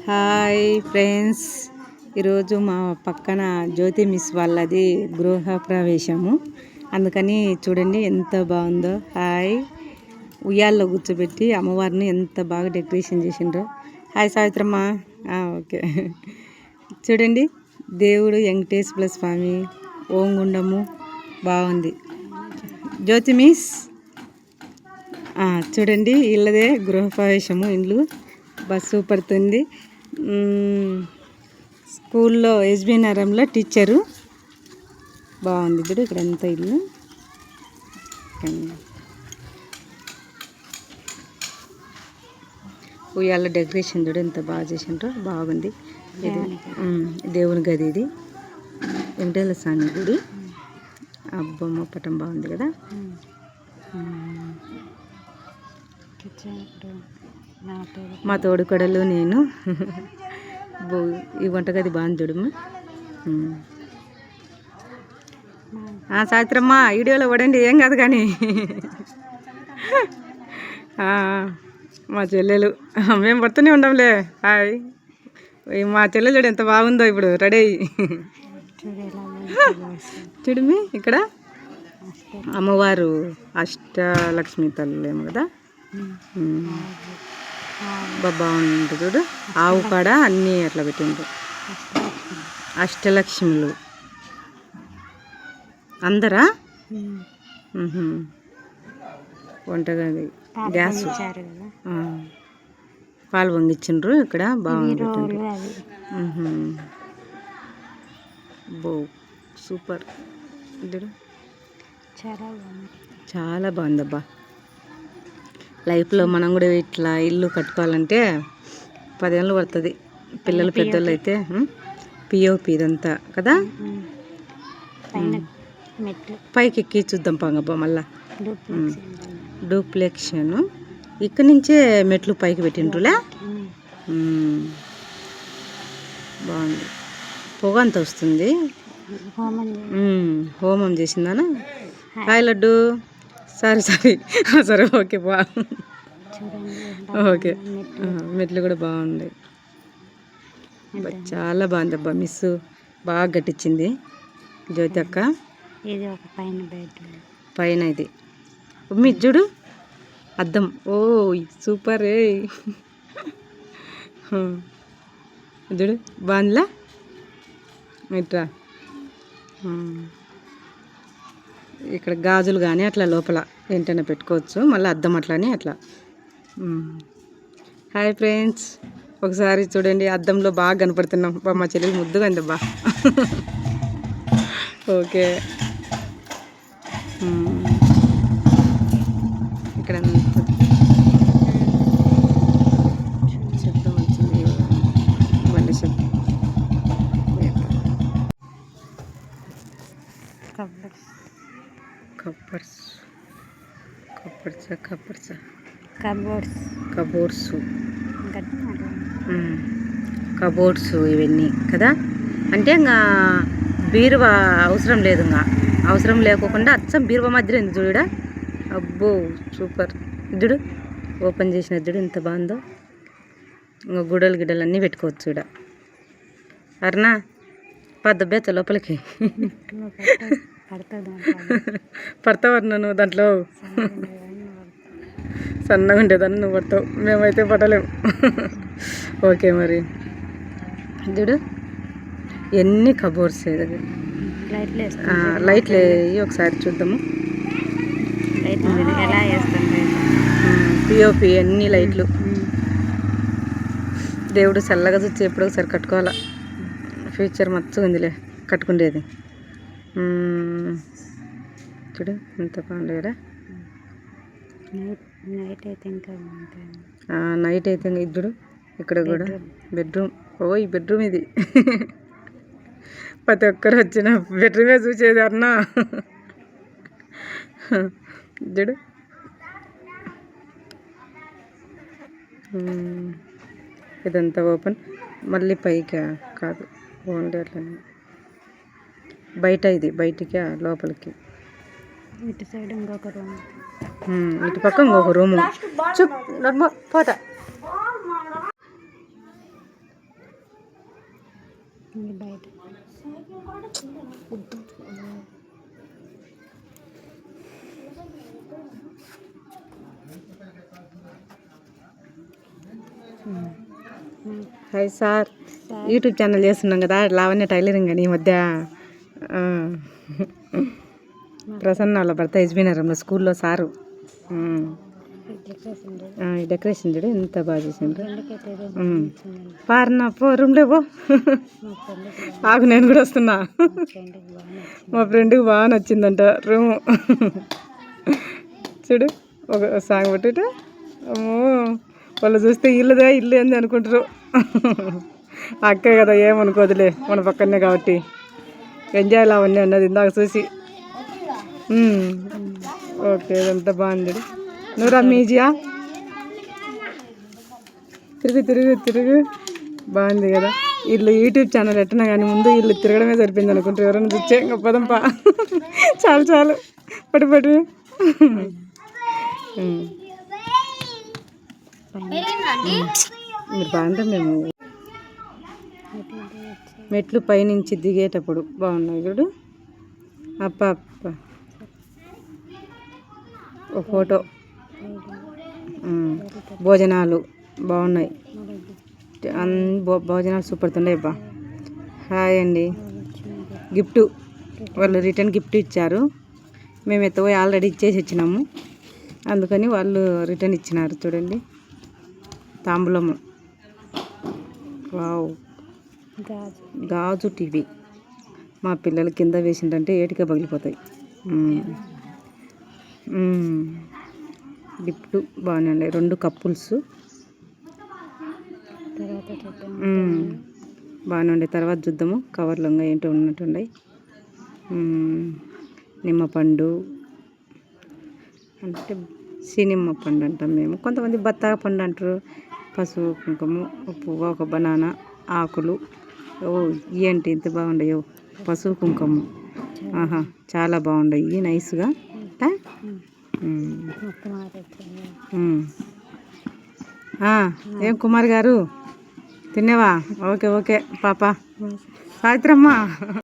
Hi friends, ఈరోజు మా పక్కన జ్యోతి మిస్ వాళ్ళది గృహ ప్రవేశము. అందుకని చూడండి ఎంత బాగుందో. హాయ్, ఉయ్యాల్లో కూర్చోబెట్టి అమ్మవారిని ఎంత బాగా డెకరేషన్ చేసిండ్రో. హాయ్ సావిత్రమ్మ. ఓకే, చూడండి దేవుడు వెంకటేశ్వర స్వామి ఓంగుండము బాగుంది. జ్యోతి మిస్ చూడండి, ఇళ్ళదే గృహప్రవేశము. ఇండ్లు బస్సు పడుతుంది. స్కూల్లో ఎస్బీ నగరంలో టీచరు బాగుంది. ఇప్పుడు ఇక్కడ ఎంత ఇల్లు ఉయ్యాల డెకరేషన్ చూడు ఎంత బాగా చేసిండ్రో, బాగుంది. ఇది దేవుని గది, ఇది వెంకటేశ్వర స్వామి గుడి. అబ్బమ్మ పటం బాగుంది కదా. మా తోడుకొడలు నేను. ఈ వంటగది బాగుంది చూడమ్మా. సావిత్రమ్మ వీడియోలో పడండి, ఏం కాదు కానీ. మా చెల్లెలు మేము పడుతూనే ఉండంలే. హాయ్, మా చెల్లెలు చూడు ఎంత బాగుందో ఇప్పుడు రెడీ అయ్యి. చూడమి ఇక్కడ అమ్మవారు అష్టలక్ష్మి తల్లేమో కదా. బాగుంది చూడు. ఆవు కాడ అన్నీ అట్లా పెట్టిండ్రు. అష్టలక్ష్ములు అందరా. వంటగది, గ్యాస్, పాలు పొంగిచ్చిండ్రు ఇక్కడ. బాగుంది, సూపర్. చాలా బాగుందబ్బా. లైఫ్లో మనం కూడా ఇట్లా ఇల్లు కట్టుకోవాలంటే 10 ఏళ్ళు పడుతుంది. పిల్లలు పెద్దోళ్ళు అయితే పిఓపి ఇదంతా కదా. పైకి ఎక్కి చూద్దాం పంగబ్బా. మళ్ళా డూప్లెక్షన్ ఇక్కడి నుంచే మెట్లు పైకి పెట్టిండ్రులే. బాగుంది. పొగ అంత వస్తుంది. హోమం చేసిందానా. హాయ్ లడ్డు. సరే ఓకే బా. ఓకే, మెట్లు కూడా బాగుంది. చాలా బాగుంది అబ్బా. మిస్ బాగా కట్టించింది జ్యోతి అక్క. పైన ఇది మీ చూడు అద్దం. ఓ సూపర్. చూడు బాగుందిలా. ఇట్రా ఇక్కడ గాజులు కానీ అట్లా లోపల ఏంటైనా పెట్టుకోవచ్చు. మళ్ళీ అద్దం అట్లని అట్లా. హాయ్ ఫ్రెండ్స్, ఒకసారి చూడండి అద్దంలో బాగా కనపడుతున్నాం. మా చెల్లెలు ముద్దుగా ఉంది బా. ఓకే, ఇక్కడ శబ్దం వచ్చింది, బండి శబ్దం. కబోర్డ్స్ ఇవన్నీ కదా. అంటే ఇంకా బీరువా అవసరం లేదు. ఇంకా అవసరం లేకోకుండా అచ్చం బీరువా మధ్యలో ఉంది చూడ. అబ్బో సూపర్. చూడు ఓపెన్ చేసిన చూడు ఎంత బాగుందో. ఇంకా గుడ్డలు అన్నీ పెట్టుకోవచ్చు చూడ. అర్నా పద్దబేత లోపలికి పడతావన్నా నువ్వు దాంట్లో. సన్నగా ఉండేదాన్ని నువ్వు పడతావు, మేమైతే పడలేము. ఓకే మరి చూడు ఎన్ని కబోర్డ్స్. లైట్లు వేయి ఒకసారి చూద్దాము. పిఓపి అన్ని లైట్లు. దేవుడు చల్లగా చూసి ఎప్పుడో ఒకసారి కట్టుకోవాలా. ఫ్యూచర్ మచ్చగా ఉందిలే కట్టుకుండేది. చూడు ఎంత బాగుంది కదా. నైట్ అయితే ఇంకా ఇద్దరు ఇక్కడ కూడా బెడ్రూమ్. ఈ బెడ్రూమ్ ఇది. ప్రతి ఒక్కరు వచ్చిన బెడ్రూమే చూసేది అన్నా. చూడు ఇదంతా ఓపెన్. మళ్ళీ పైకి కాదు, ఓన్లీ అట్లనే బయట. ఇది బయటికి లోపలికి. ఇటు సైడ్ ఇంకొక రూమ్. ఇటు పక్క ఇంకొక రూము. పోతా బయట హాయ్ సార్, యూట్యూబ్ ఛానల్ చేస్తున్నాం కదా, లావణ్య టైలరింగ్ అని ఈ మధ్య ప్రసన్న వాళ్ళ భర్త యజ్బీనగరంలో స్కూల్లో సారు. ఈ డెకరేషన్ చూడు ఎంత బాగా చేసిండ్రు. పారనా పో రూమ్లో పో. ఆకు నేను కూడా వస్తున్నా. మా ఫ్రెండ్కి బాగా నచ్చిందంట రూము. చూడు ఒక సాంగ్ పట్టుట. అమ్మో వాళ్ళు చూస్తే ఇల్లుదే ఇల్లు ఏంది అనుకుంటారు. అక్కే కదా ఏమనుకోదులే, మన పక్కనే కాబట్టి ఎంజాయ్ లావన్నీ అన్నది ఇందాక చూసి. ఓకే ఇదంతా బాగుంది. నువ్వు రమ్మీజియా తిరుగు బాగుంది కదా. వీళ్ళు యూట్యూబ్ ఛానల్ ఎట్టినా కానీ ముందు వీళ్ళు తిరగడమే సరిపోయింది అనుకుంటారు. ఎవరైనా చూస్తే ఇంకా పదంపా. చాలు పట్టు మీరు బాగుంటాం. మేము మెట్లు పైనుంచి దిగేటప్పుడు బాగున్నాయి చూడు. అప్ప ఒక ఫోటో. భోజనాలు బాగున్నాయి, భోజనాలు సూపర్ తుండే బా. హాయ్ అండి. గిఫ్ట్ వాళ్ళు రిటర్న్ గిఫ్ట్ ఇచ్చారు. మేము ఎత్తపోయి ఆల్రెడీ ఇచ్చేసి వచ్చినాము, అందుకని వాళ్ళు రిటర్న్ ఇచ్చినారు. చూడండి తాంబూలము. వావ్, గాజు టీవీ. మా పిల్లలు కింద వేసిందంటే ఏటిగా పగిలిపోతాయి. గిఫ్ట్ బాగానే ఉన్నాయి. 2 కప్పుల్స్ బాగానే ఉండే. తర్వాత చూద్దాము కవర్లో ఏంటో ఉన్నట్టున్నాయి. నిమ్మపండు అంటే సినిమ్మ పండు అంటాం మేము, కొంతమంది బత్తాయి పండు అంటారు. పసుపు కుంకుమ, పువ్వు, ఒక బనానా, ఆకులు. ఏంటి ఇంత బాగుండయో పసుపు కుంకుమ. ఆహా చాలా బాగుండయి నైస్గా. ఏం కుమార్ గారు తినేవా? ఓకే పాప సావిత్రమ్మ.